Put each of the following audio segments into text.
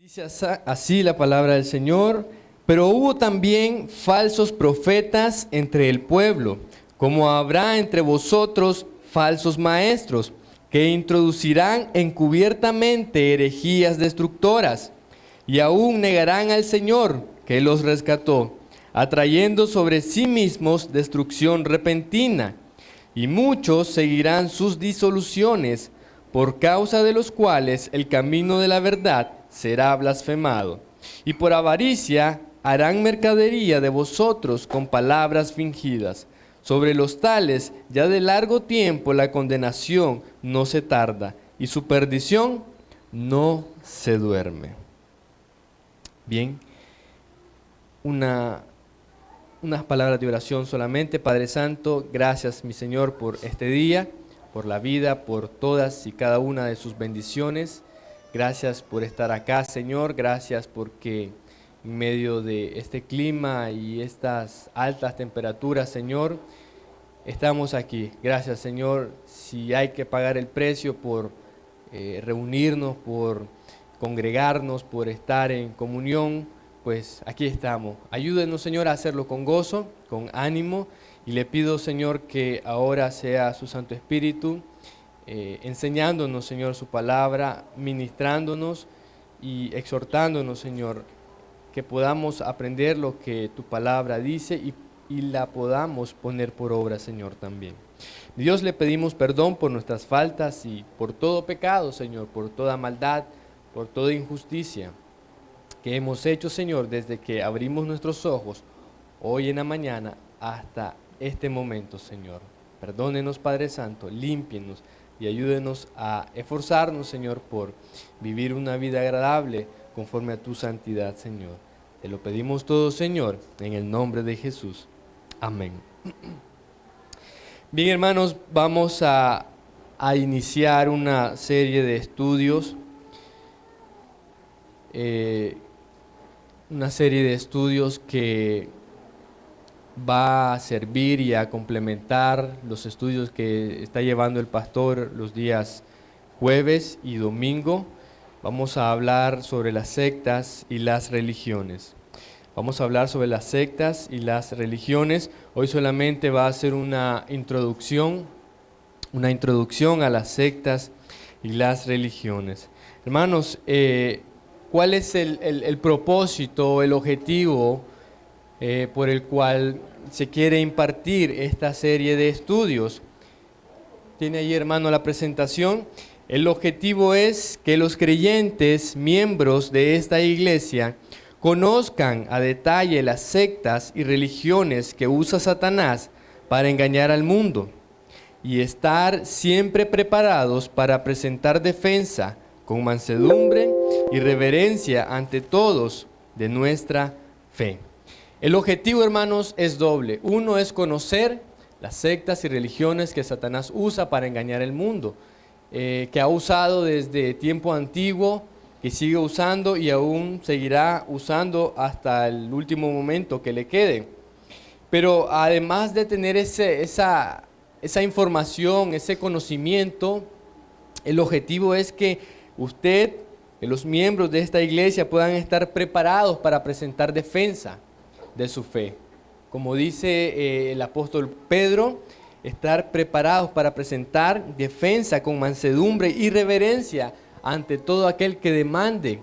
Dice así la palabra del Señor: pero hubo también falsos profetas entre el pueblo, como habrá entre vosotros falsos maestros, que introducirán encubiertamente herejías destructoras, y aún negarán al Señor, que los rescató, atrayendo sobre sí mismos destrucción repentina. Y muchos seguirán sus disoluciones, por causa de los cuales el camino de la verdad será blasfemado. Y por avaricia harán mercadería de vosotros con palabras fingidas. Sobre los tales ya de largo tiempo la condenación no se tarda, y su perdición no se duerme. Bien, unas palabras de oración solamente. Padre Santo, gracias, mi Señor, por este día, por la vida, por todas y cada una de sus bendiciones. Gracias por estar acá, Señor. Gracias porque en medio de este clima y estas altas temperaturas, Señor, estamos aquí. Gracias, Señor. Si hay que pagar el precio por reunirnos, por congregarnos, por estar en comunión, pues aquí estamos. Ayúdenos, Señor, a hacerlo con gozo, con ánimo, y le pido, Señor, que ahora sea su Santo Espíritu enseñándonos, Señor, su palabra, ministrándonos y exhortándonos, Señor, que podamos aprender lo que tu palabra dice y la podamos poner por obra, Señor, también. Dios, le pedimos perdón por nuestras faltas y por todo pecado, Señor, por toda maldad, por toda injusticia que hemos hecho, Señor, desde que abrimos nuestros ojos hoy en la mañana hasta este momento, Señor. Perdónenos, Padre Santo, límpienos y ayúdenos a esforzarnos, Señor, por vivir una vida agradable conforme a tu santidad, Señor. Te lo pedimos todo, Señor, en el nombre de Jesús. Amén. Bien, hermanos, vamos a iniciar una serie de estudios. Una serie de estudios que va a servir y a complementar los estudios que está llevando el pastor los días jueves y domingo. Vamos a hablar sobre las sectas y las religiones. Vamos a hablar sobre las sectas y las religiones. Hoy solamente va a ser una introducción a las sectas y las religiones. Hermanos, ¿cuál es el propósito, el objetivo por el cual se quiere impartir esta serie de estudios? Tiene ahí, hermano, la presentación. El objetivo es que los creyentes, miembros de esta iglesia, conozcan a detalle las sectas y religiones que usa Satanás para engañar al mundo, y estar siempre preparados para presentar defensa con mansedumbre y reverencia ante todos de nuestra fe. El objetivo, hermanos, es doble. Uno es conocer las sectas y religiones que Satanás usa para engañar el mundo, que ha usado desde tiempo antiguo, que sigue usando y aún seguirá usando hasta el último momento que le quede. Pero además de tener esa información, ese conocimiento, el objetivo es que usted, que los miembros de esta iglesia puedan estar preparados para presentar defensa de su fe. Como dice el apóstol Pedro, estar preparados para presentar defensa con mansedumbre y reverencia ante todo aquel que demande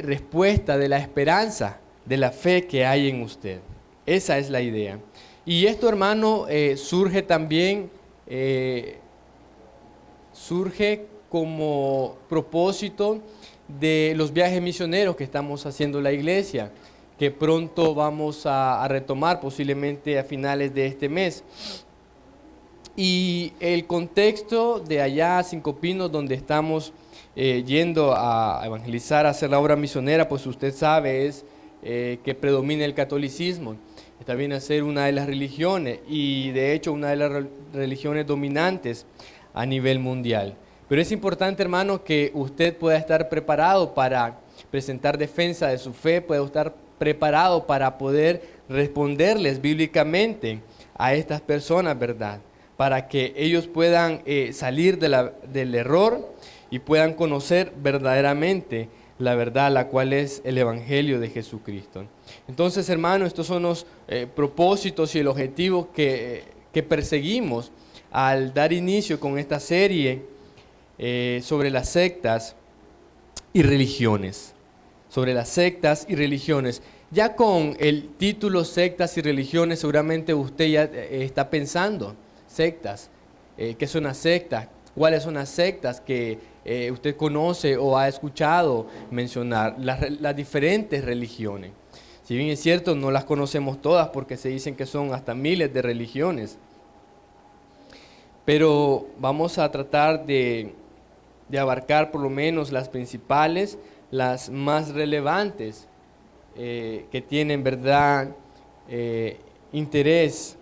respuesta de la esperanza, de la fe que hay en usted. Esa es la idea. Y esto, hermano, surge también, surge como propósito de los viajes misioneros que estamos haciendo la iglesia, que pronto vamos a retomar, posiblemente a finales de este mes. Y el contexto de allá, Cinco Pinos, donde estamos yendo a evangelizar, a hacer la obra misionera, pues usted sabe, es que predomina el catolicismo. Esta viene a ser una de las religiones, y de hecho una de las religiones dominantes a nivel mundial. Pero es importante, hermano, que usted pueda estar preparado para presentar defensa de su fe, pueda estar preparado para poder responderles bíblicamente a estas personas, ¿verdad? Para que ellos puedan salir del error y puedan conocer verdaderamente la verdad, la cual es el Evangelio de Jesucristo. Entonces, hermanos, estos son los propósitos y el objetivo que perseguimos al dar inicio con esta serie sobre las sectas y religiones. Sobre las sectas y religiones. Ya con el título sectas y religiones, seguramente usted ya está pensando, sectas, ¿qué son las sectas? ¿Cuáles son las sectas que usted conoce o ha escuchado mencionar? Las diferentes religiones. Si bien es cierto, no las conocemos todas porque se dicen que son hasta miles de religiones. Pero vamos a tratar de abarcar por lo menos las principales, las más relevantes, que tienen, ¿verdad?, interés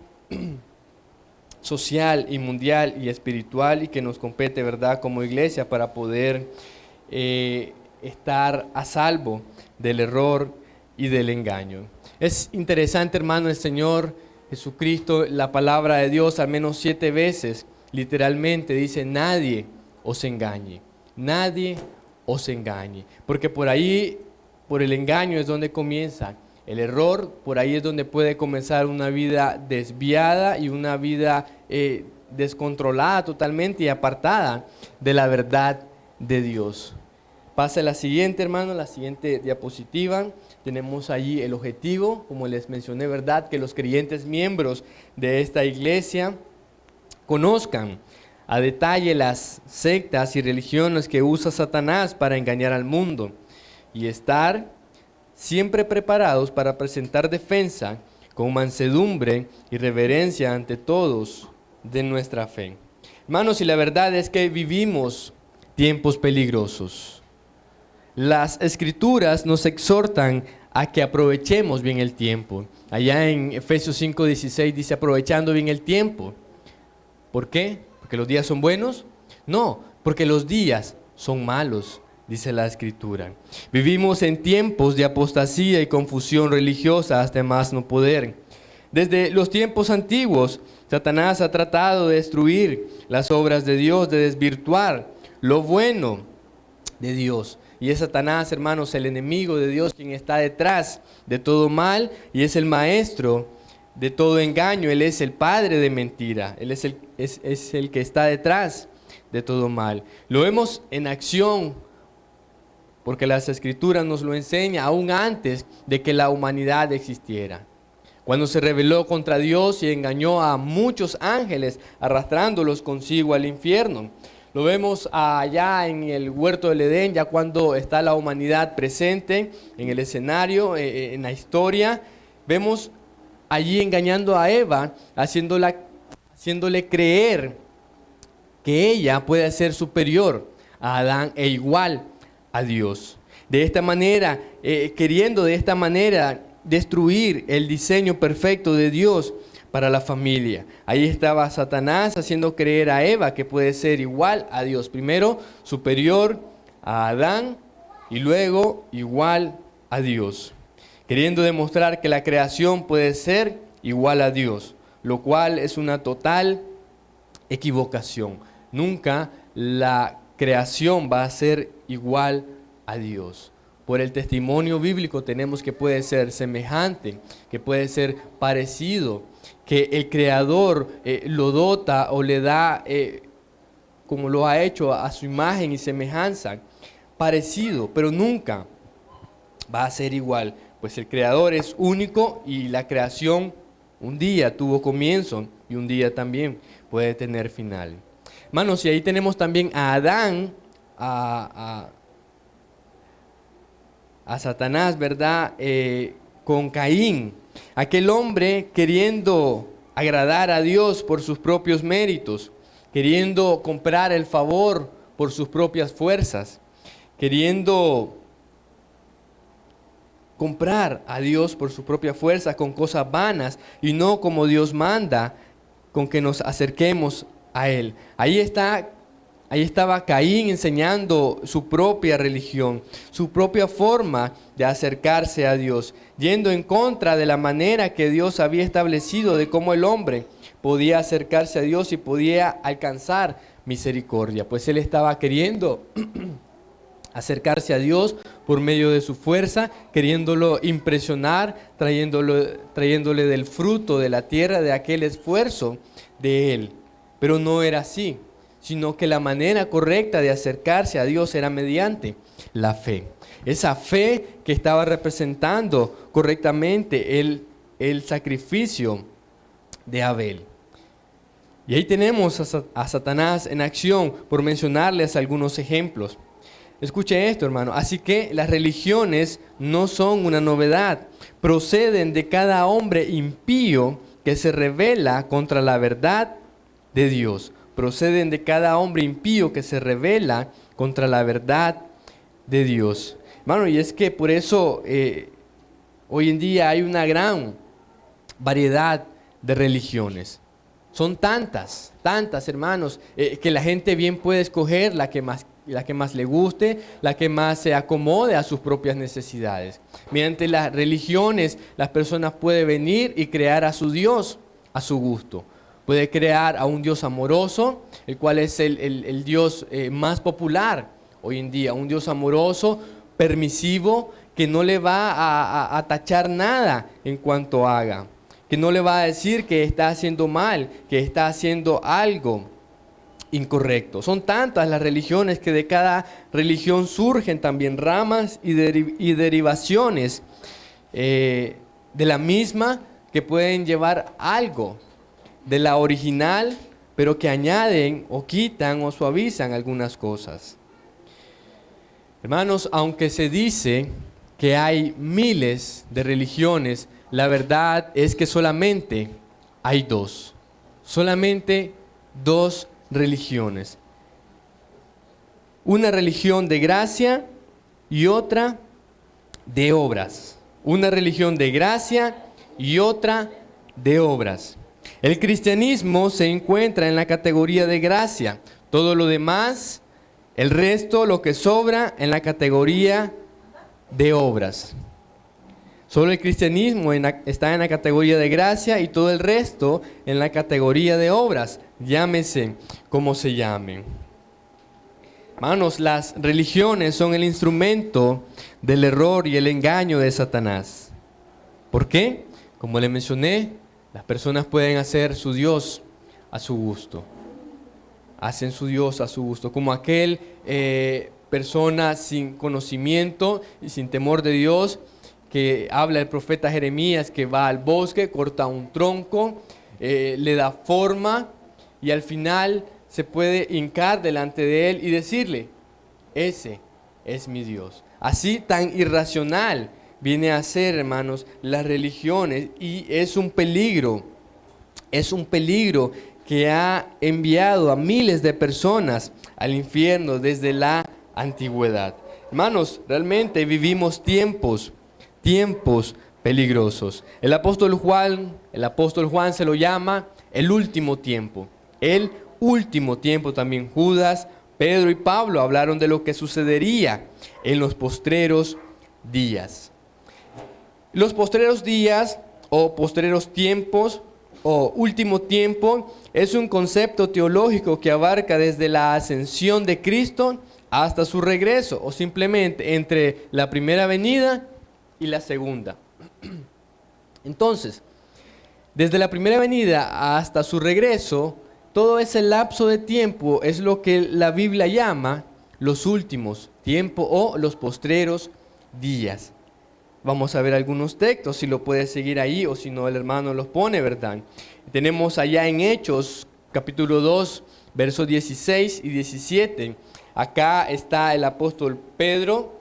social y mundial y espiritual y que nos compete, ¿verdad?, como iglesia para poder estar a salvo del error y del engaño. Es interesante, hermano, el Señor Jesucristo, la palabra de Dios al menos 7 veces, literalmente dice: nadie os engañe, nadie os engañe, porque por ahí, por el engaño es donde comienza el error, por ahí es donde puede comenzar una vida desviada y una vida descontrolada totalmente y apartada de la verdad de Dios. Pasa la siguiente, hermano, la siguiente diapositiva. Tenemos allí el objetivo, como les mencioné, ¿verdad?, que los creyentes miembros de esta iglesia conozcan a detalle las sectas y religiones que usa Satanás para engañar al mundo y estar siempre preparados para presentar defensa con mansedumbre y reverencia ante todos de nuestra fe. Hermanos, y la verdad es que vivimos tiempos peligrosos. Las Escrituras nos exhortan a que aprovechemos bien el tiempo. Allá en Efesios 5:16 dice: aprovechando bien el tiempo. ¿Por qué? ¿Porque los días son buenos? No, porque los días son malos, dice la Escritura. Vivimos en tiempos de apostasía y confusión religiosa hasta más no poder. Desde los tiempos antiguos, Satanás ha tratado de destruir las obras de Dios, de desvirtuar lo bueno de Dios. Y es Satanás, hermanos, el enemigo de Dios, quien está detrás de todo mal y es el maestro de todo engaño. Él es el padre de mentira. Él es el que está detrás de todo mal. Lo vemos en acción porque las Escrituras nos lo enseñan aún antes de que la humanidad existiera. Cuando se rebeló contra Dios y engañó a muchos ángeles, arrastrándolos consigo al infierno. Lo vemos allá en el huerto del Edén, ya cuando está la humanidad presente en el escenario, en la historia. Vemos allí engañando a Eva, haciéndole creer que ella puede ser superior a Adán e igual a Dios. De esta manera, queriendo de esta manera destruir el diseño perfecto de Dios para la familia. Ahí estaba Satanás haciendo creer a Eva que puede ser igual a Dios. Primero superior a Adán y luego igual a Dios. Queriendo demostrar que la creación puede ser igual a Dios, lo cual es una total equivocación. Nunca la creación va a ser igual a Dios. Por el testimonio bíblico tenemos que puede ser semejante, que puede ser parecido, que el Creador lo dota o le da, como lo ha hecho, a su imagen y semejanza, parecido, pero nunca va a ser igual, pues el Creador es único y la creación un día tuvo comienzo y un día también puede tener final. Hermanos, y ahí tenemos también a Adán, a Satanás, ¿verdad?, con Caín, aquel hombre queriendo agradar a Dios por sus propios méritos, queriendo comprar el favor por sus propias fuerzas, queriendo comprar a Dios por sus propias fuerzas con cosas vanas y no como Dios manda, con que nos acerquemos a Él. Ahí estaba Caín enseñando su propia religión, su propia forma de acercarse a Dios, yendo en contra de la manera que Dios había establecido de cómo el hombre podía acercarse a Dios y podía alcanzar misericordia. Pues él estaba queriendo acercarse a Dios por medio de su fuerza, queriéndolo impresionar, trayéndole del fruto de la tierra, de aquel esfuerzo de él. Pero no era así, sino que la manera correcta de acercarse a Dios era mediante la fe. Esa fe que estaba representando correctamente el sacrificio de Abel. Y ahí tenemos a Satanás en acción, por mencionarles algunos ejemplos. Escuche esto, hermano. Así que las religiones no son una novedad. Proceden de cada hombre impío que se rebela contra la verdad de Dios. Proceden de cada hombre impío que se rebela contra la verdad de Dios. Hermano, y es que por eso hoy en día hay una gran variedad de religiones. Son tantas, hermanos, que la gente bien puede escoger la que más le guste, la que más se acomode a sus propias necesidades. Mediante las religiones, las personas pueden venir y crear a su Dios a su gusto. Puede crear a un Dios amoroso, el cual es el Dios más popular hoy en día. Un Dios amoroso, permisivo, que no le va a tachar nada en cuanto haga. Que no le va a decir que está haciendo mal, que está haciendo algo incorrecto. Son tantas las religiones que de cada religión surgen también ramas y derivaciones de la misma que pueden llevar algo de la original, pero que añaden o quitan o suavizan algunas cosas. Hermanos, aunque se dice que hay miles de religiones, la verdad es que solamente hay dos. Solamente dos religiones. Una religión de gracia y otra de obras. Una religión de gracia y otra de obras. El cristianismo se encuentra en la categoría de gracia. Todo lo demás, el resto, lo que sobra, en la categoría de obras. Solo el cristianismo está en la categoría de gracia y todo el resto en la categoría de obras, llámese como se llamen. Hermanos, las religiones son el instrumento del error y el engaño de Satanás. ¿Por qué? Como le mencioné, las personas pueden hacer su Dios a su gusto. Hacen su Dios a su gusto, como aquel persona sin conocimiento y sin temor de Dios, que habla el profeta Jeremías, que va al bosque, corta un tronco, le da forma y al final se puede hincar delante de él y decirle: ese es mi Dios. Así tan irracional viene a ser, hermanos, las religiones, y es un peligro que ha enviado a miles de personas al infierno desde la antigüedad. Hermanos, realmente vivimos tiempos peligrosos. El apóstol Juan se lo llama el último tiempo. El último tiempo. También Judas, Pedro y Pablo hablaron de lo que sucedería en los postreros días. Los postreros días o postreros tiempos o último tiempo es un concepto teológico que abarca desde la ascensión de Cristo hasta su regreso, o simplemente entre la primera venida y la segunda. Entonces, desde la primera venida hasta su regreso, todo ese lapso de tiempo es lo que la Biblia llama los últimos tiempos o los postreros días. Vamos a ver algunos textos, si lo puede seguir ahí o si no el hermano los pone, ¿verdad? Tenemos allá en Hechos, capítulo 2, versos 16 y 17. Acá está el apóstol Pedro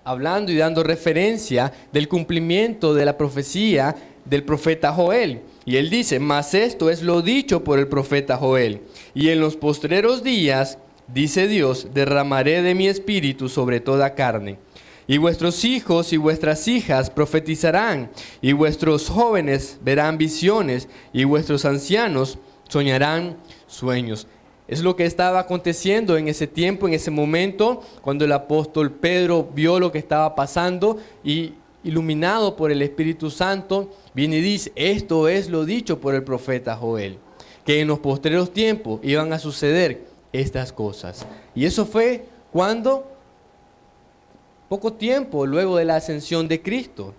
hablando y dando referencia del cumplimiento de la profecía del profeta Joel. Y él dice: mas esto es lo dicho por el profeta Joel. Y en los postreros días, dice Dios, derramaré de mi espíritu sobre toda carne. Y vuestros hijos y vuestras hijas profetizarán, y vuestros jóvenes verán visiones, y vuestros ancianos soñarán sueños. Es lo que estaba aconteciendo en ese tiempo, en ese momento, cuando el apóstol Pedro vio lo que estaba pasando y, iluminado por el Espíritu Santo, viene y dice: esto es lo dicho por el profeta Joel, que en los postreros tiempos iban a suceder estas cosas. Y eso fue cuando poco tiempo luego de la ascensión de Cristo.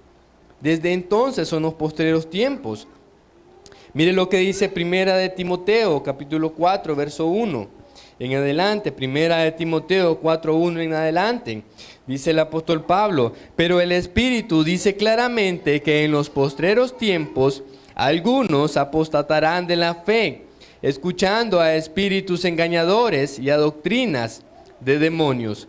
Desde entonces son los postreros tiempos. Mire lo que dice Primera de Timoteo, capítulo 4, verso 1. En adelante, Primera de Timoteo 4:1 en adelante, dice el apóstol Pablo: pero el Espíritu dice claramente que en los postreros tiempos algunos apostatarán de la fe, escuchando a espíritus engañadores y a doctrinas de demonios,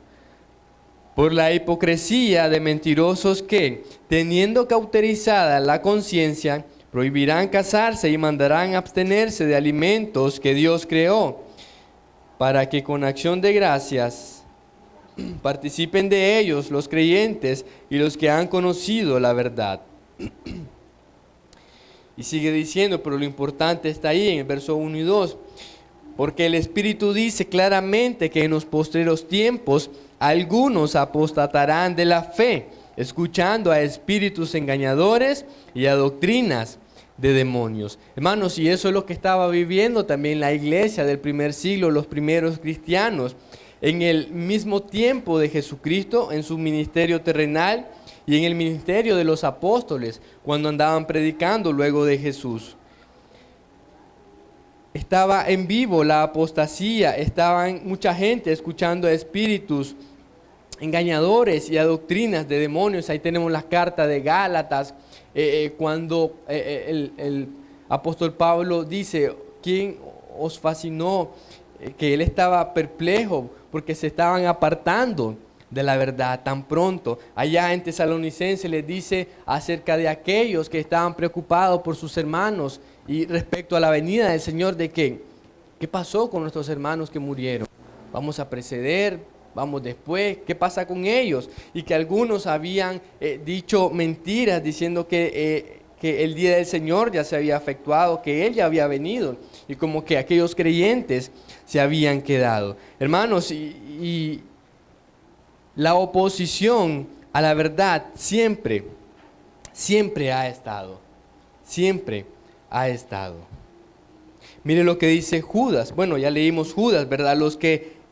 por la hipocresía de mentirosos que, teniendo cauterizada la conciencia, prohibirán casarse y mandarán abstenerse de alimentos que Dios creó, para que con acción de gracias participen de ellos los creyentes y los que han conocido la verdad. Y sigue diciendo, pero lo importante está ahí en el verso 1 y 2, porque el Espíritu dice claramente que en los postreros tiempos algunos apostatarán de la fe, escuchando a espíritus engañadores y a doctrinas de demonios. Hermanos, y eso es lo que estaba viviendo también la iglesia del primer siglo, los primeros cristianos, en el mismo tiempo de Jesucristo, en su ministerio terrenal y en el ministerio de los apóstoles, cuando andaban predicando luego de Jesús. Estaba en vivo la apostasía, estaban mucha gente escuchando a espíritus engañadores y a doctrinas de demonios. Ahí tenemos las cartas de Gálatas, cuando el apóstol Pablo dice: ¿quién os fascinó? Que él estaba perplejo porque se estaban apartando de la verdad tan pronto. Allá en Tesalonicenses les dice acerca de aquellos que estaban preocupados por sus hermanos y respecto a la venida del Señor, de que ¿qué pasó con nuestros hermanos que murieron? ¿Vamos a preceder? ¿Vamos después? ¿Qué pasa con ellos? Y que algunos habían dicho mentiras diciendo que el día del Señor ya se había efectuado, que Él ya había venido, y como que aquellos creyentes se habían quedado. Hermanos, y la oposición a la verdad siempre ha estado. Siempre ha estado. Mire lo que dice Judas. Bueno, ya leímos Judas, ¿verdad?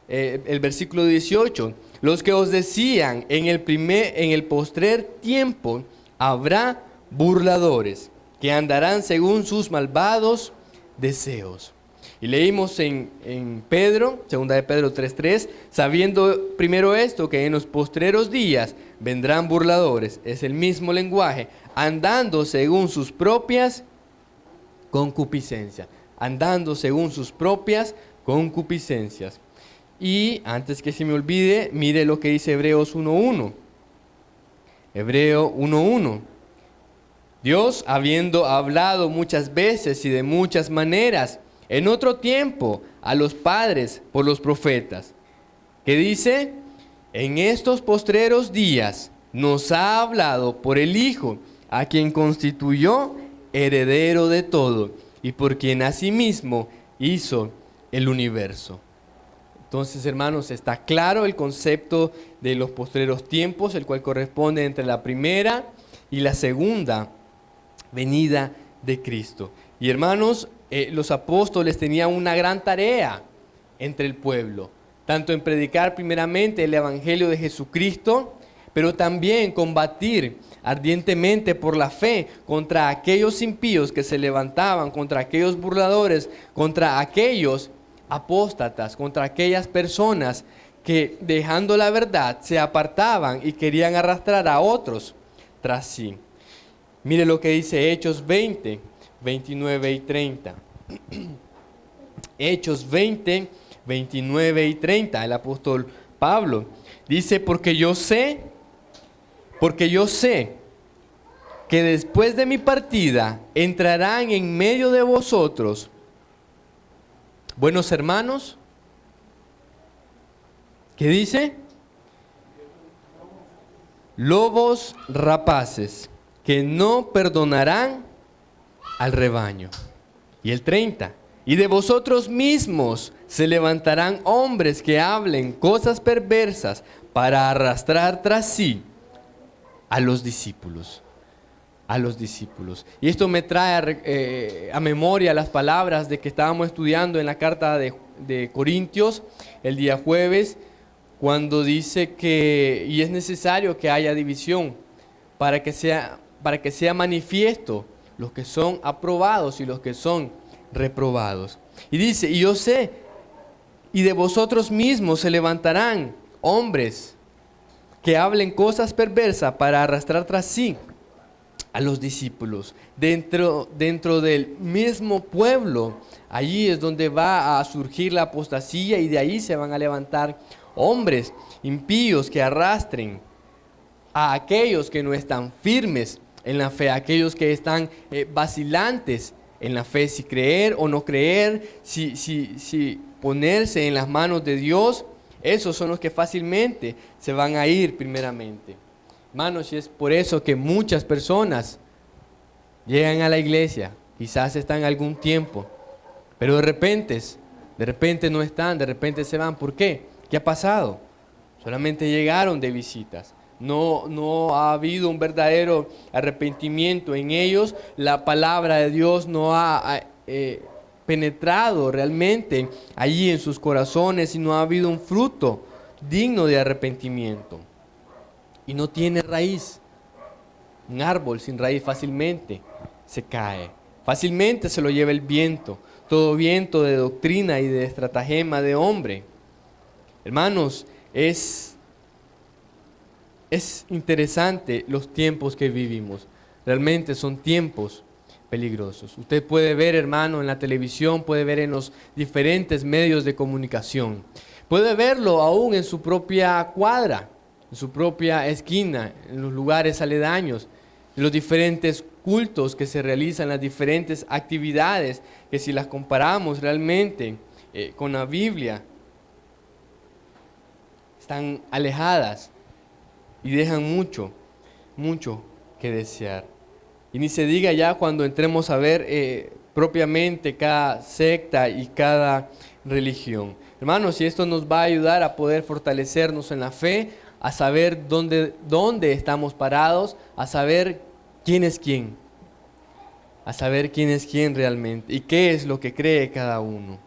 El versículo 18. Los que os decían en el postrer tiempo habrá burladores que andarán según sus malvados deseos. Y leímos en Pedro, 2 de Pedro 3:3, sabiendo primero esto, que en los postreros días vendrán burladores, es el mismo lenguaje, andando según sus propias concupiscencias, andando según sus propias concupiscencias. Y antes que se me olvide, mire lo que dice Hebreos 1:1. Hebreo 1:1. Dios, habiendo hablado muchas veces y de muchas maneras en otro tiempo a los padres por los profetas, que dice: en estos postreros días nos ha hablado por el Hijo, a quien constituyó heredero de todo y por quien asimismo hizo el universo. Entonces, hermanos, está claro el concepto de los postreros tiempos, el cual corresponde entre la primera y la segunda venida de Cristo. Y hermanos, los apóstoles tenían una gran tarea entre el pueblo, tanto en predicar primeramente el evangelio de Jesucristo, pero también combatir ardientemente por la fe contra aquellos impíos que se levantaban, contra aquellos burladores, contra aquellos apóstatas, contra aquellas personas que, dejando la verdad, se apartaban y querían arrastrar a otros tras sí. Mire lo que dice Hechos 20, 29 y 30. Hechos 20, 29 y 30. El apóstol Pablo dice: porque yo sé que después de mi partida entrarán en medio de vosotros buenos hermanos. ¿Qué dice? Lobos rapaces, que no perdonarán al rebaño. Y el 30. Y de vosotros mismos se levantarán hombres que hablen cosas perversas para arrastrar tras sí a los discípulos. A los discípulos. Y esto me trae a memoria las palabras de que estábamos estudiando en la carta de Corintios el día jueves, cuando dice que y es necesario que haya división para que sea manifiesto los que son aprobados y los que son reprobados. Y dice, y yo sé, y de vosotros mismos se levantarán hombres que hablen cosas perversas para arrastrar tras sí a los discípulos. Dentro del mismo pueblo, allí es donde va a surgir la apostasía y de ahí se van a levantar hombres impíos que arrastren a aquellos que no están firmes en la fe, a aquellos que están vacilantes en la fe, si creer o no creer, si ponerse en las manos de Dios. Esos son los que fácilmente se van a ir primeramente. Hermanos, y es por eso que muchas personas llegan a la iglesia, quizás están algún tiempo, pero de repente no están, de repente se van. ¿Por qué? ¿Qué ha pasado? Solamente llegaron de visitas. No ha habido un verdadero arrepentimiento en ellos. La palabra de Dios no ha penetrado realmente allí en sus corazones y no ha habido un fruto digno de arrepentimiento. Y no tiene raíz. Un árbol sin raíz fácilmente se cae. Fácilmente se lo lleva el viento. Todo viento de doctrina y de estratagema de hombre. Hermanos, es interesante los tiempos que vivimos. Realmente son tiempos peligrosos. Usted puede ver, hermano, en la televisión, puede ver en los diferentes medios de comunicación. Puede verlo aún en su propia cuadra, en su propia esquina, en los lugares aledaños, en los diferentes cultos que se realizan, las diferentes actividades que si las comparamos realmente con la Biblia, están alejadas y dejan mucho que desear. Y ni se diga ya cuando entremos a ver propiamente cada secta y cada religión. Hermanos, y esto nos va a ayudar a poder fortalecernos en la fe, a saber dónde estamos parados, a saber quién es quién, a saber quién es quién realmente y qué es lo que cree cada uno.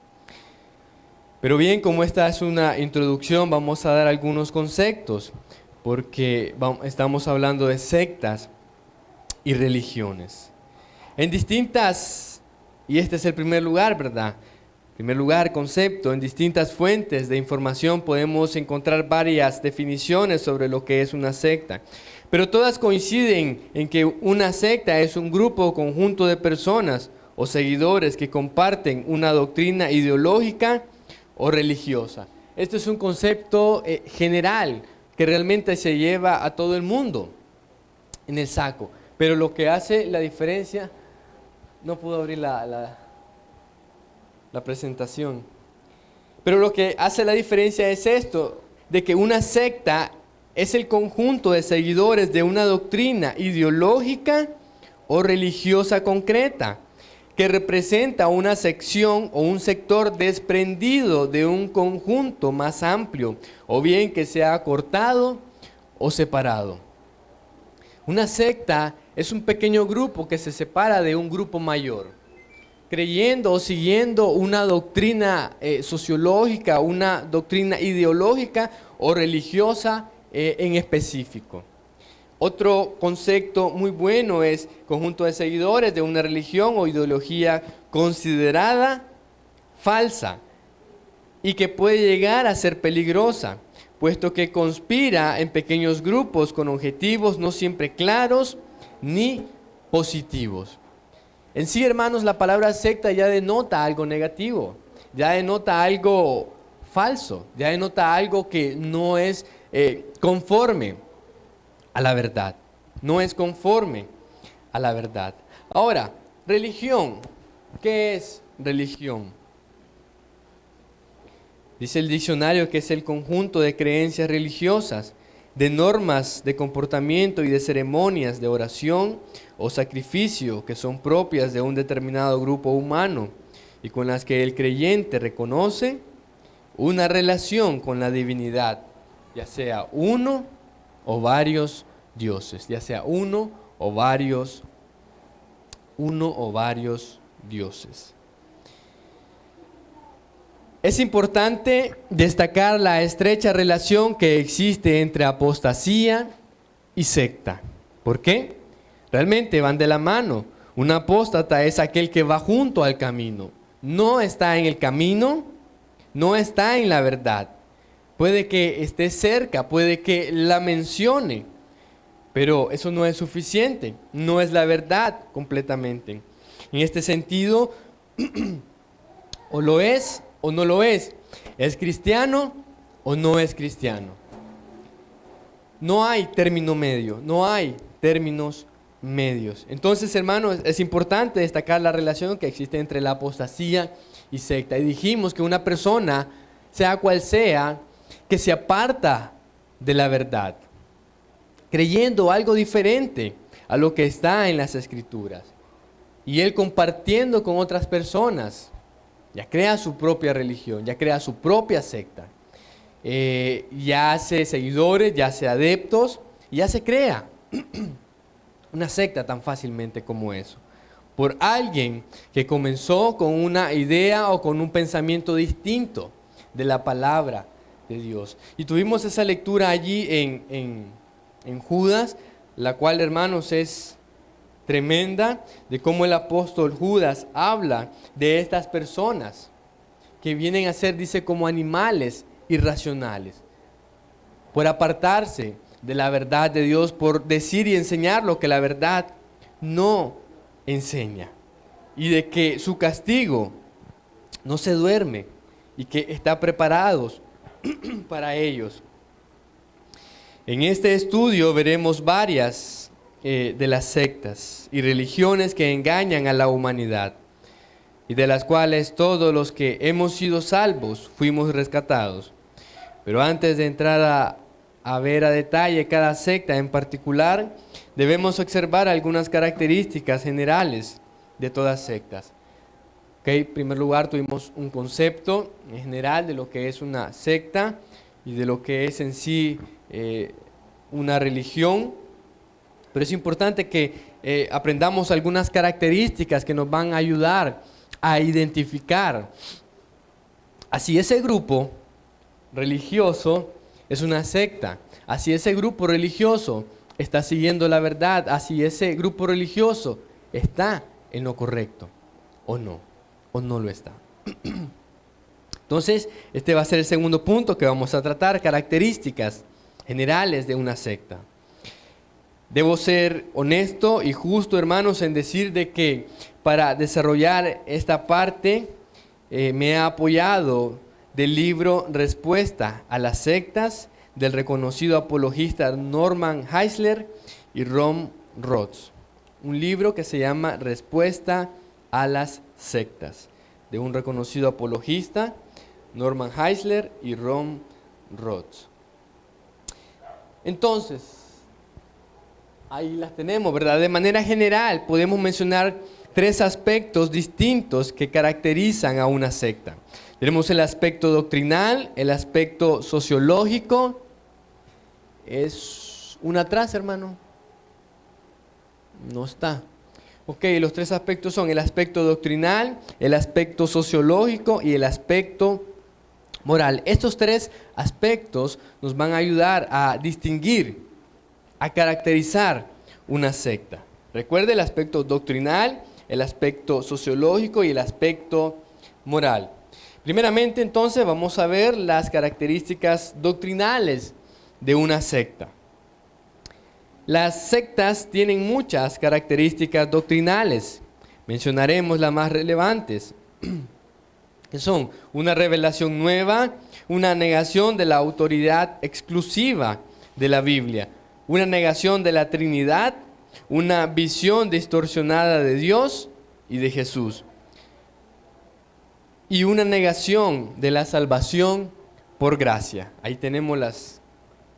Pero bien, como esta es una introducción, vamos a dar algunos conceptos, porque estamos hablando de sectas y religiones. En distintas, y este es el primer lugar, ¿verdad? Primer lugar, concepto, en distintas fuentes de información podemos encontrar varias definiciones sobre lo que es una secta. Pero todas coinciden en que una secta es un grupo o conjunto de personas o seguidores que comparten una doctrina ideológica o religiosa. Este es un concepto general que realmente se lleva a todo el mundo en el saco. Pero lo que hace la diferencia, no puedo abrir la presentación, pero lo que hace la diferencia es esto, de que una secta es el conjunto de seguidores de una doctrina ideológica o religiosa concreta, que representa una sección o un sector desprendido de un conjunto más amplio, o bien que sea acortado o separado. Una secta es un pequeño grupo que se separa de un grupo mayor, creyendo o siguiendo una doctrina sociológica, una doctrina ideológica o religiosa en específico. Otro concepto muy bueno es conjunto de seguidores de una religión o ideología considerada falsa y que puede llegar a ser peligrosa, puesto que conspira en pequeños grupos con objetivos no siempre claros ni positivos. En sí, hermanos, la palabra secta ya denota algo negativo, ya denota algo falso, ya denota algo que no es conforme a la verdad, no es conforme a la verdad. Ahora, religión, ¿qué es religión? Dice el diccionario que es el conjunto de creencias religiosas, de normas de comportamiento y de ceremonias de oración o sacrificio que son propias de un determinado grupo humano y con las que el creyente reconoce una relación con la divinidad, ya sea uno o varios dioses, ya sea uno o varios dioses. Es importante destacar la estrecha relación que existe entre apostasía y secta. ¿Por qué? Realmente van de la mano. Un apóstata es aquel que va junto al camino. No está en el camino, no está en la verdad. Puede que esté cerca, puede que la mencione, pero eso no es suficiente, no es la verdad completamente. En este sentido, o lo es o no lo es. ¿Es cristiano o no es cristiano? No hay término medio, no hay términos medios. Entonces, hermanos, es importante destacar la relación que existe entre la apostasía y secta. Y dijimos que una persona, sea cual sea, que se aparta de la verdad, creyendo algo diferente a lo que está en las Escrituras, y él compartiendo con otras personas, ya crea su propia religión, ya crea su propia secta, ya hace seguidores, ya hace adeptos, ya se crea una secta tan fácilmente como eso, por alguien que comenzó con una idea o con un pensamiento distinto de la palabra de Dios. Y tuvimos esa lectura allí en Judas, la cual, hermanos, es tremenda, de cómo el apóstol Judas habla de estas personas que vienen a ser, dice, como animales irracionales, por apartarse de la verdad de Dios, por decir y enseñar lo que la verdad no enseña, y de que su castigo no se duerme y que está preparados para ellos. En este estudio veremos varias de las sectas y religiones que engañan a la humanidad, y de las cuales todos los que hemos sido salvos fuimos rescatados. Pero antes de entrar a ver a detalle cada secta en particular, debemos observar algunas características generales de todas sectas. En primer lugar, tuvimos un concepto en general de lo que es una secta y de lo que es en sí una religión. Pero es importante que aprendamos algunas características que nos van a ayudar a identificar. Así ese grupo religioso es una secta, así ese grupo religioso está siguiendo la verdad, así ese grupo religioso está en lo correcto o no lo está. Entonces, este va a ser el segundo punto que vamos a tratar, características generales de una secta. Debo ser honesto y justo, hermanos, en decir de que para desarrollar esta parte me he apoyado del libro Respuesta a las sectas del reconocido apologista Norman Geisler y Ron Rhodes. Un libro que se llama Respuesta a las sectas, de un reconocido apologista, Norman Geisler y Ron Rhodes. Entonces, ahí las tenemos, ¿verdad? De manera general podemos mencionar tres aspectos distintos que caracterizan a una secta. Tenemos el aspecto doctrinal, el aspecto sociológico. ¿Es una atrás, hermano? No está. Ok, los tres aspectos son el aspecto doctrinal, el aspecto sociológico y el aspecto moral. Estos tres aspectos nos van a ayudar a distinguir, a caracterizar una secta. Recuerde el aspecto doctrinal, el aspecto sociológico y el aspecto moral. Primeramente, entonces, vamos a ver las características doctrinales de una secta. Las sectas tienen muchas características doctrinales. Mencionaremos las más relevantes, que son una revelación nueva, una negación de la autoridad exclusiva de la Biblia, una negación de la Trinidad, una visión distorsionada de Dios y de Jesús, y una negación de la salvación por gracia. Ahí tenemos las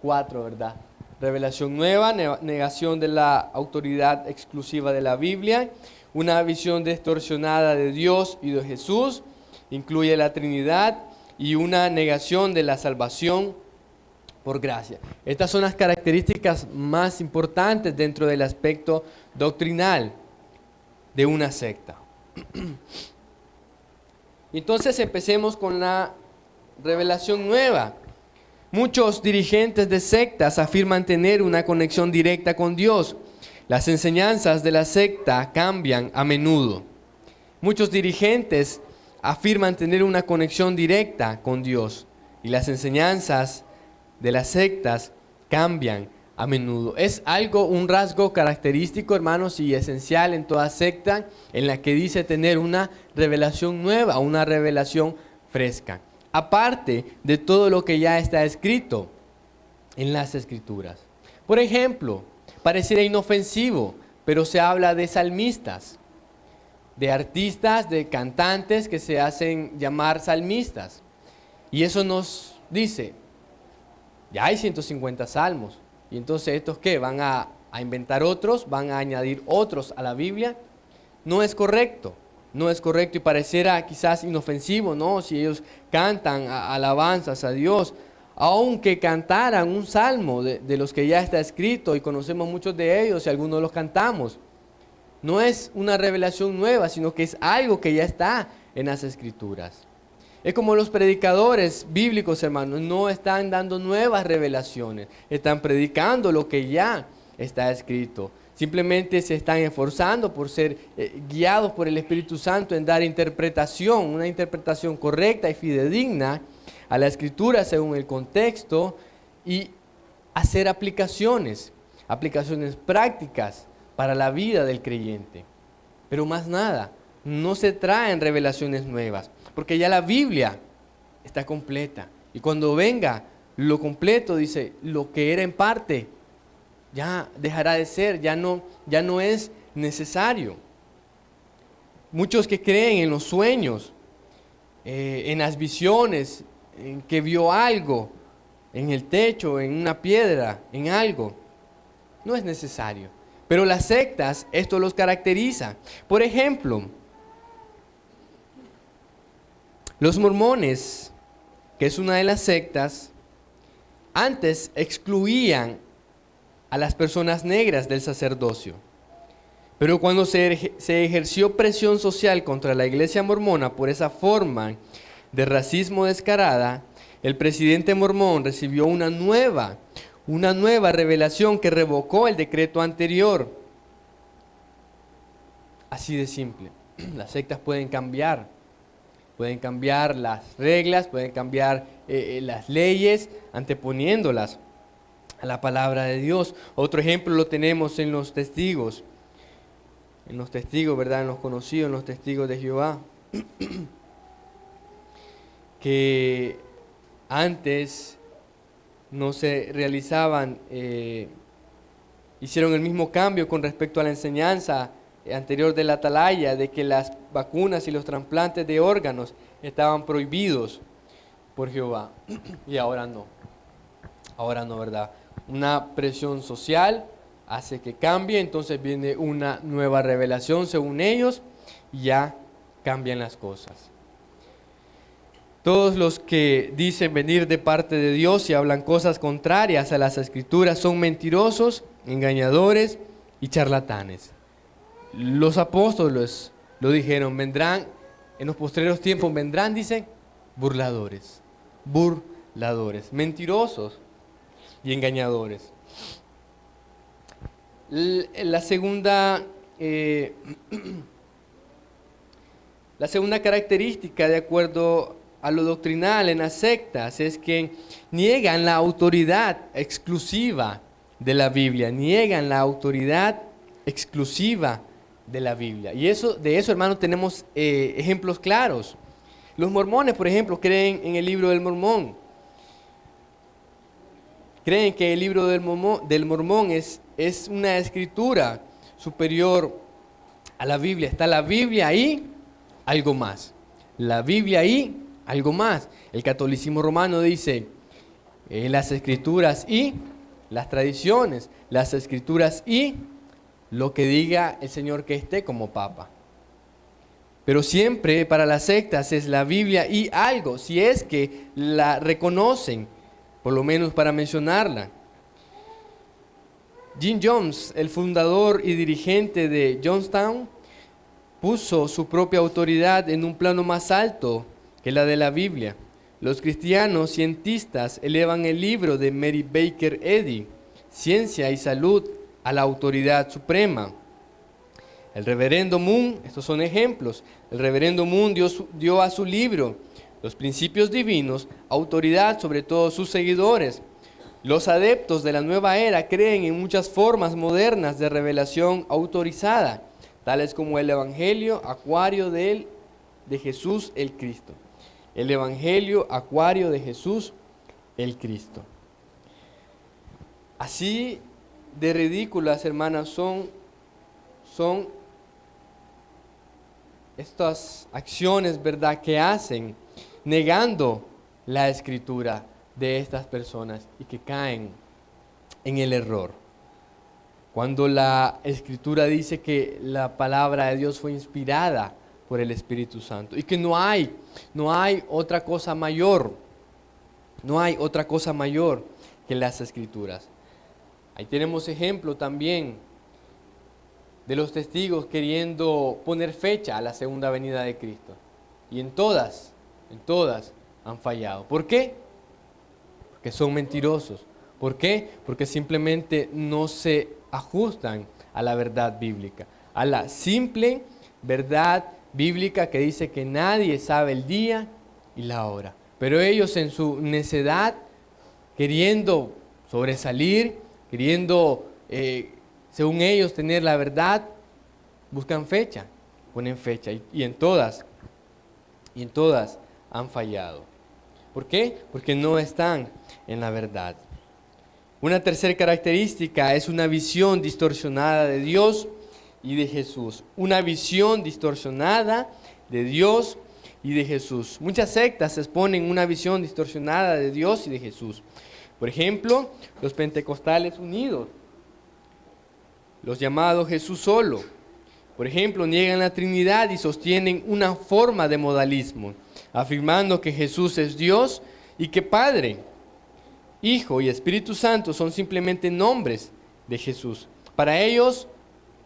cuatro, ¿verdad? Revelación nueva, negación de la autoridad exclusiva de la Biblia, una visión distorsionada de Dios y de Jesús, incluye la Trinidad, y una negación de la salvación por gracia. Estas son las características más importantes dentro del aspecto doctrinal de una secta. Entonces empecemos con la revelación nueva. Muchos dirigentes de sectas afirman tener una conexión directa con Dios. Las enseñanzas de la secta cambian a menudo. Muchos dirigentes afirman tener una conexión directa con Dios y las enseñanzas de las sectas cambian a menudo. Es un rasgo característico, hermanos, y esencial en toda secta en la que dice tener una revelación nueva, una revelación fresca. Aparte de todo lo que ya está escrito en las Escrituras. Por ejemplo, pareciera inofensivo, pero se habla de salmistas, de artistas, de cantantes que se hacen llamar salmistas. Y eso nos dice, ya hay 150 salmos. Y entonces, ¿estos qué? ¿Van a inventar otros? ¿Van a añadir otros a la Biblia? No es correcto. No es correcto y pareciera quizás inofensivo, ¿no? Si ellos cantan alabanzas a Dios, aunque cantaran un salmo de los que ya está escrito y conocemos muchos de ellos y algunos los cantamos. No es una revelación nueva, sino que es algo que ya está en las Escrituras. Es como los predicadores bíblicos, hermanos, no están dando nuevas revelaciones, están predicando lo que ya está escrito. Simplemente se están esforzando por ser guiados por el Espíritu Santo en dar interpretación, una interpretación correcta y fidedigna a la Escritura según el contexto y hacer aplicaciones prácticas para la vida del creyente. Pero más nada, no se traen revelaciones nuevas, porque ya la Biblia está completa. Y cuando venga lo completo, dice, lo que era en parte, ya dejará de ser, ya no es necesario. Muchos que creen en los sueños, en las visiones, en que vio algo, en el techo, en una piedra, en algo, no es necesario. Pero las sectas, esto los caracteriza. Por ejemplo, los mormones, que es una de las sectas, antes excluían a las personas negras del sacerdocio. Pero cuando se ejerció presión social contra la iglesia mormona por esa forma de racismo descarada, el presidente mormón recibió una nueva revelación que revocó el decreto anterior. Así de simple. Las sectas pueden cambiar las reglas, pueden cambiar las leyes, anteponiéndolas a la palabra de Dios. Otro ejemplo lo tenemos en los testigos, ¿verdad? En los conocidos, en los testigos de Jehová, que antes no se realizaban, hicieron el mismo cambio con respecto a la enseñanza anterior de la atalaya, de que las vacunas y los trasplantes de órganos estaban prohibidos por Jehová, y ahora no, ¿verdad? Una presión social hace que cambie, entonces viene una nueva revelación según ellos, y ya cambian las cosas. Todos los que dicen venir de parte de Dios y hablan cosas contrarias a las Escrituras son mentirosos, engañadores y charlatanes. Los apóstoles lo dijeron, vendrán, en los postreros tiempos vendrán, dicen, burladores, mentirosos y engañadores. La segunda característica, de acuerdo a lo doctrinal en las sectas, es que niegan la autoridad exclusiva de la Biblia, Y de eso, hermanos, tenemos ejemplos claros. Los mormones, por ejemplo, creen en el libro del Mormón. Creen que el libro del Mormón es una escritura superior a la Biblia. Está la Biblia y algo más. El catolicismo romano dice las escrituras y las tradiciones, las escrituras y lo que diga el Señor que esté como papa. Pero siempre para las sectas es la Biblia y algo, si es que la reconocen, por lo menos para mencionarla. Jim Jones, el fundador y dirigente de Jonestown, puso su propia autoridad en un plano más alto que la de la Biblia. Los cristianos cientistas elevan el libro de Mary Baker Eddy, Ciencia y Salud, a la autoridad suprema. El reverendo Moon, estos son ejemplos, el reverendo Moon dio a su libro, Los Principios Divinos, autoridad sobre todos sus seguidores. Los adeptos de la nueva era creen en muchas formas modernas de revelación autorizada, tales como el Evangelio Acuario de Jesús el Cristo. El Evangelio Acuario de Jesús el Cristo. Así de ridículas, hermanas, son estas acciones, ¿verdad?, que hacen negando la escritura de estas personas y que caen en el error. Cuando la escritura dice que la palabra de Dios fue inspirada por el Espíritu Santo y que no hay otra cosa mayor, no hay otra cosa mayor que las escrituras. Ahí tenemos ejemplo también de los testigos queriendo poner fecha a la segunda venida de Cristo. Y en todas han fallado. ¿Por qué? Porque son mentirosos. ¿Por qué? Porque simplemente no se ajustan a la verdad bíblica, a la simple verdad bíblica que dice que nadie sabe el día y la hora. Pero ellos en su necedad, queriendo sobresalir, queriendo, según ellos, tener la verdad, buscan fecha, ponen fecha y en todas han fallado. ¿Por qué? Porque no están en la verdad. Una tercera característica es una visión distorsionada de Dios y de Jesús. Una visión distorsionada de Dios y de Jesús. Muchas sectas exponen una visión distorsionada de Dios y de Jesús. Por ejemplo, los Pentecostales Unidos, los llamados Jesús solo. Por ejemplo, niegan la Trinidad y sostienen una forma de modalismo, afirmando que Jesús es Dios y que Padre, Hijo y Espíritu Santo son simplemente nombres de Jesús. Para ellos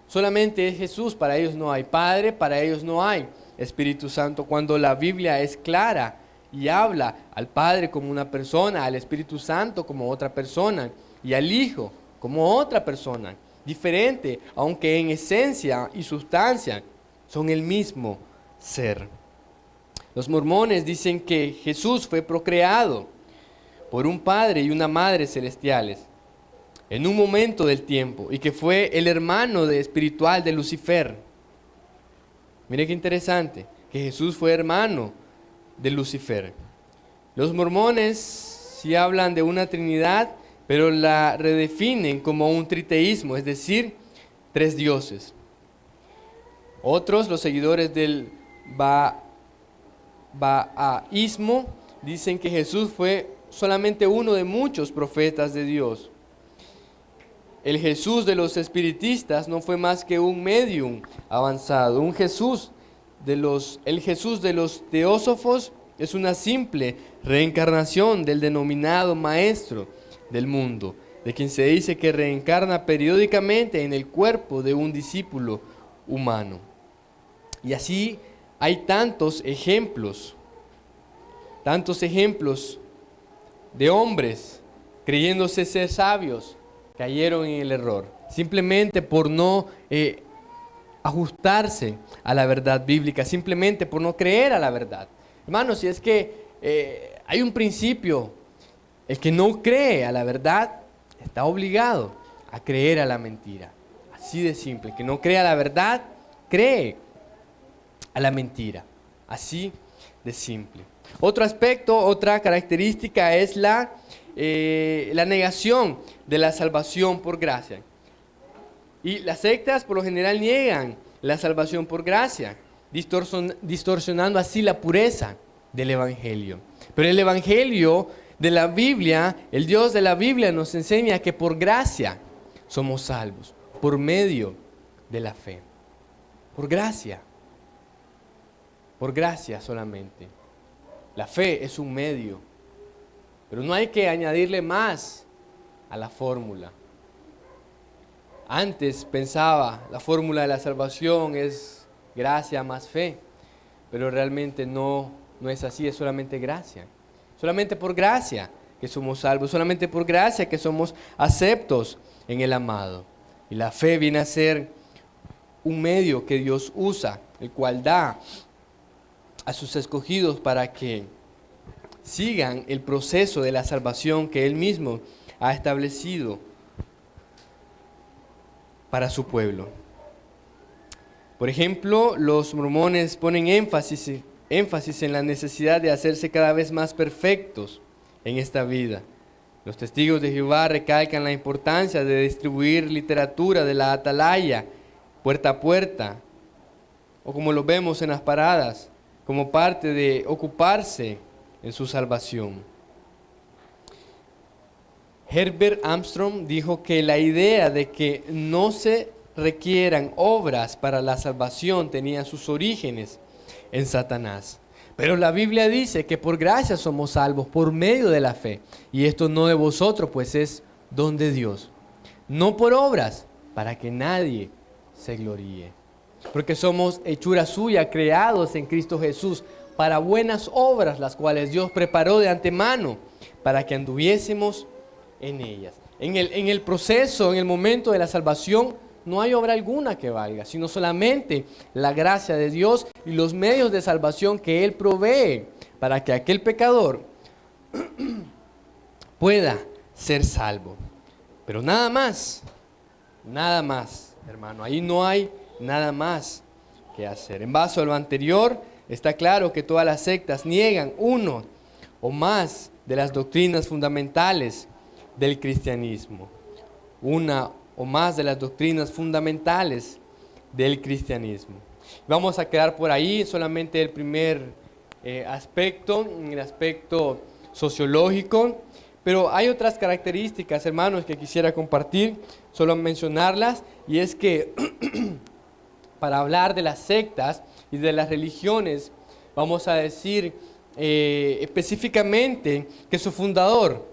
solamente es Jesús, para ellos no hay Padre, para ellos no hay Espíritu Santo, cuando la Biblia es clara y habla al Padre como una persona, al Espíritu Santo como otra persona y al Hijo como otra persona, diferente, aunque en esencia y sustancia son el mismo ser. Los mormones dicen que Jesús fue procreado por un padre y una madre celestiales en un momento del tiempo y que fue el hermano espiritual de Lucifer. Mire qué interesante, que Jesús fue hermano de Lucifer. Los mormones sí hablan de una Trinidad, pero la redefinen como un triteísmo, es decir, tres dioses. Otros, los seguidores del Bahaísmo, dicen que Jesús fue solamente uno de muchos profetas de Dios. El Jesús de los espiritistas no fue más que un medium avanzado. El Jesús de los teósofos es una simple reencarnación del denominado maestro del mundo, de quien se dice que reencarna periódicamente en el cuerpo de un discípulo humano. Y así hay tantos ejemplos de hombres creyéndose ser sabios, cayeron en el error, simplemente por no ajustarse a la verdad bíblica, simplemente por no creer a la verdad. Hermanos, si es que hay un principio, el que no cree a la verdad está obligado a creer a la mentira. Así de simple, el que no cree a la verdad, cree a la mentira. Así de simple. Otro aspecto, otra característica es la negación de la salvación por gracia. Y las sectas por lo general niegan la salvación por gracia, distorsionando así la pureza del Evangelio. Pero el Evangelio de la Biblia, el Dios de la Biblia nos enseña que por gracia somos salvos, por medio de la fe. Por gracia solamente. La fe es un medio, pero no hay que añadirle más a la fórmula. Antes pensaba, la fórmula de la salvación es gracia más fe, pero realmente no es así, es solamente gracia. Solamente por gracia que somos salvos, solamente por gracia que somos aceptos en el amado. Y la fe viene a ser un medio que Dios usa, el cual da a sus escogidos para que sigan el proceso de la salvación que Él mismo ha establecido para su pueblo. Por ejemplo, los mormones ponen énfasis en la necesidad de hacerse cada vez más perfectos en esta vida. Los testigos de Jehová recalcan la importancia de distribuir literatura de la atalaya puerta a puerta, o como lo vemos en las paradas, como parte de ocuparse en su salvación. Herbert Armstrong dijo que la idea de que no se requieran obras para la salvación tenía sus orígenes en Satanás. Pero la Biblia dice que por gracia somos salvos por medio de la fe. Y esto no de vosotros, pues es don de Dios. No por obras, para que nadie se gloríe. Porque somos hechura suya, creados en Cristo Jesús, para buenas obras, las cuales Dios preparó de antemano, para que anduviésemos en ellas. En el proceso, en el momento de la salvación, no hay obra alguna que valga, sino solamente la gracia de Dios y los medios de salvación que Él provee para que aquel pecador pueda ser salvo. Pero nada más, hermano, ahí no hay nada más que hacer. En base a lo anterior, está claro que todas las sectas niegan uno o más de las doctrinas fundamentales del cristianismo. Una o más de las doctrinas fundamentales del cristianismo. Vamos a quedar por ahí solamente el primer aspecto, el aspecto sociológico, pero hay otras características, hermanos, que quisiera compartir, solo mencionarlas, y es que para hablar de las sectas y de las religiones, vamos a decir específicamente que su fundador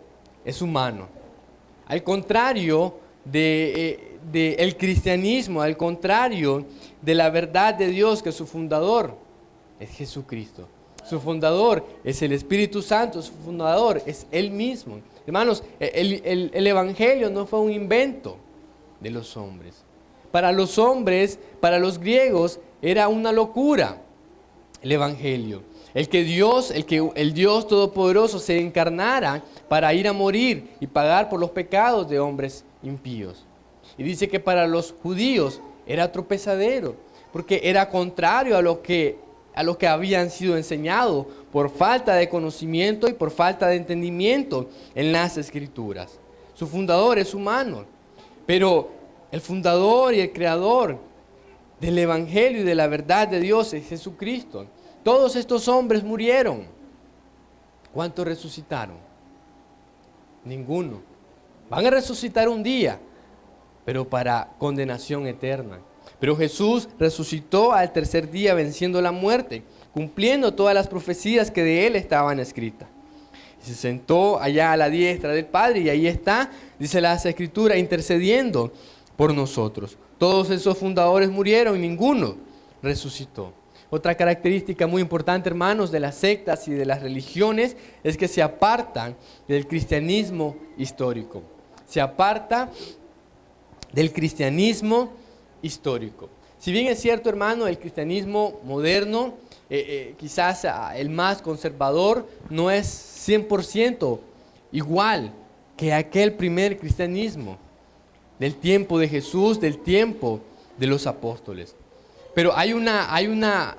es humano. Al contrario el cristianismo, al contrario de la verdad de Dios, que su fundador es Jesucristo. Su fundador es el Espíritu Santo, su fundador es Él mismo. Hermanos, el Evangelio no fue un invento de los hombres. Para los hombres, para los griegos, era una locura el Evangelio. El Dios Todopoderoso se encarnara para ir a morir y pagar por los pecados de hombres impíos. Y dice que para los judíos era tropezadero, porque era contrario a lo que habían sido enseñados por falta de conocimiento y por falta de entendimiento en las Escrituras. Su fundador es humano, pero el fundador y el creador del Evangelio y de la verdad de Dios es Jesucristo. Todos estos hombres murieron. ¿Cuántos resucitaron? Ninguno. Van a resucitar un día, pero para condenación eterna. Pero Jesús resucitó al tercer día venciendo la muerte, cumpliendo todas las profecías que de Él estaban escritas. Y se sentó allá a la diestra del Padre y ahí está, dice la Escritura, intercediendo por nosotros. Todos esos fundadores murieron y ninguno resucitó. Otra característica muy importante, hermanos, de las sectas y de las religiones es que se apartan del cristianismo histórico. Se aparta del cristianismo histórico. Si bien es cierto, hermano, el cristianismo moderno, quizás el más conservador, no es 100% igual que aquel primer cristianismo del tiempo de Jesús, del tiempo de los apóstoles. Pero hay una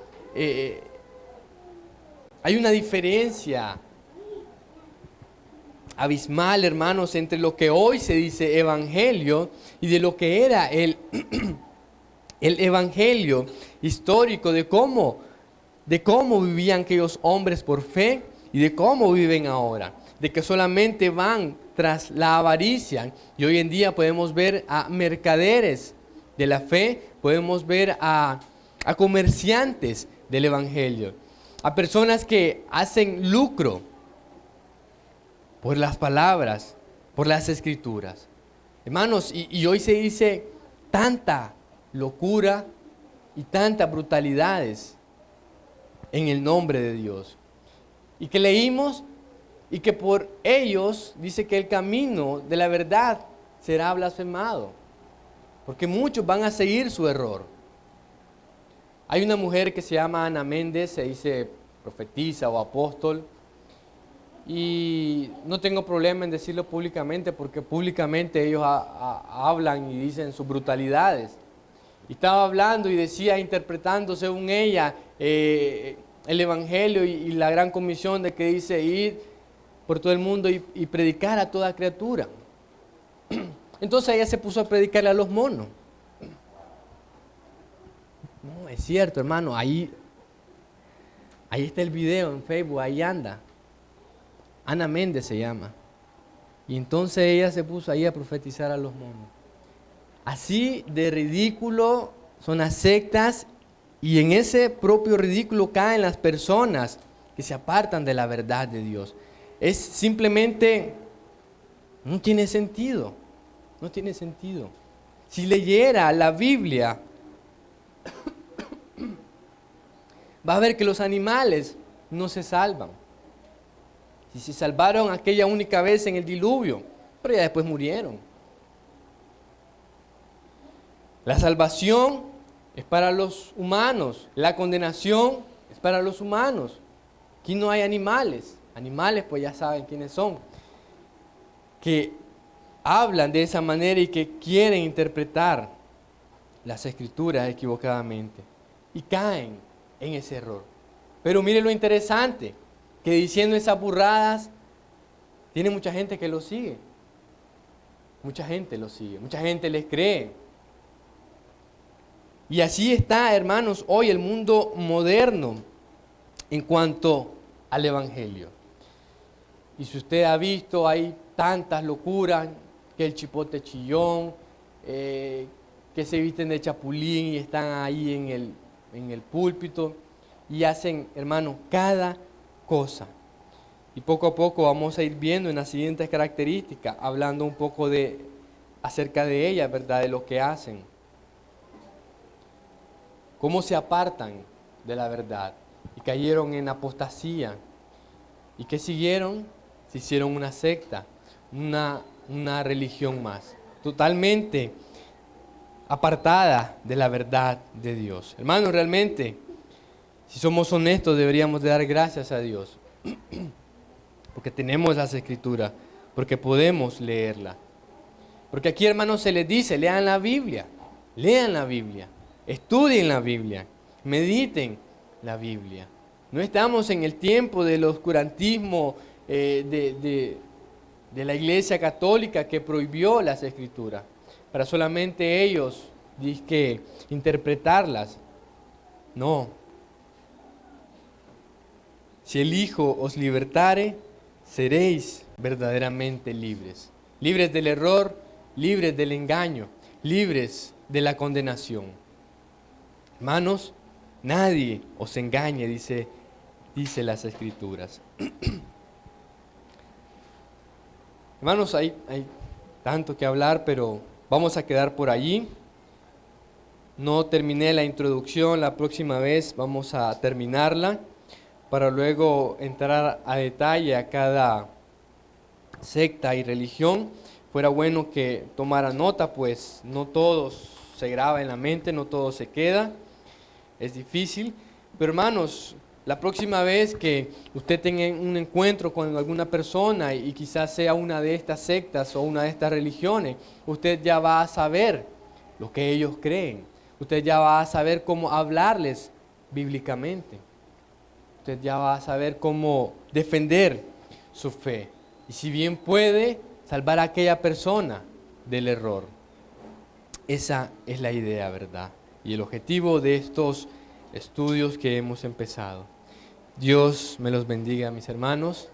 diferencia abismal, hermanos, entre lo que hoy se dice evangelio y de lo que era el evangelio histórico, de cómo vivían aquellos hombres por fe y de cómo viven ahora, de que solamente van tras la avaricia. Y hoy en día podemos ver a mercaderes de la fe, podemos ver a comerciantes del evangelio, a personas que hacen lucro por las palabras, por las escrituras. Hermanos, y hoy se dice tanta locura y tantas brutalidades en el nombre de Dios. Y que leímos y que por ellos dice que el camino de la verdad será blasfemado, porque muchos van a seguir su error. Hay una mujer que se llama Ana Méndez, se dice profetisa o apóstol, y no tengo problema en decirlo públicamente, porque públicamente ellos hablan y dicen sus brutalidades. Y estaba hablando y decía, interpretando según ella el Evangelio y la gran comisión de que dice ir por todo el mundo y predicar a toda criatura. Entonces ella se puso a predicarle a los monos. No, es cierto, hermano, ahí está el video en Facebook, ahí anda. Ana Méndez se llama. Y entonces ella se puso ahí a profetizar a los monos. Así de ridículo son las sectas, y en ese propio ridículo caen las personas que se apartan de la verdad de Dios. Es simplemente, no tiene sentido, no tiene sentido. Si leyera la Biblia, va a ver que los animales no se salvan. Si se salvaron aquella única vez en el diluvio, pero ya después murieron. La salvación es para los humanos, la condenación es para los humanos. Aquí no hay animales. Animales pues ya saben quiénes son, que hablan de esa manera y que quieren interpretar las escrituras equivocadamente y caen en ese error. Pero mire lo interesante, que diciendo esas burradas, tiene mucha gente que lo sigue. Mucha gente lo sigue, mucha gente les cree. Y así está, hermanos, hoy el mundo moderno en cuanto al Evangelio. Y si usted ha visto, hay tantas locuras, que el chipote chillón, que se visten de chapulín y están ahí en el púlpito y hacen, hermanos, cada cosa. Y poco a poco vamos a ir viendo en las siguientes características, hablando un poco acerca de ellas, ¿verdad? De lo que hacen. Cómo se apartan de la verdad y cayeron en apostasía. ¿Y qué siguieron? Se hicieron una secta, una religión más, totalmente apartada de la verdad de Dios. Hermanos, realmente, si somos honestos, deberíamos de dar gracias a Dios, porque tenemos las Escrituras, porque podemos leerla. Porque aquí, hermanos, se les dice, lean la Biblia, estudien la Biblia, mediten la Biblia. No estamos en el tiempo del oscurantismo de la Iglesia Católica, que prohibió las Escrituras para solamente ellos interpretarlas. No. Si el Hijo os libertare, seréis verdaderamente libres. Libres del error, libres del engaño, libres de la condenación. Hermanos, nadie os engañe, dice las Escrituras. Hermanos, hay tanto que hablar, pero vamos a quedar por allí. No terminé la introducción, la próxima vez vamos a terminarla para luego entrar a detalle a cada secta y religión. Fuera bueno que tomara nota, pues no todo se graba en la mente, no todo se queda, es difícil. Pero hermanos, la próxima vez que usted tenga un encuentro con alguna persona y quizás sea una de estas sectas o una de estas religiones, usted ya va a saber lo que ellos creen. Usted ya va a saber cómo hablarles bíblicamente. Usted ya va a saber cómo defender su fe. Y si bien puede, salvar a aquella persona del error. Esa es la idea, ¿verdad? Y el objetivo de estos estudios que hemos empezado. Dios me los bendiga, mis hermanos.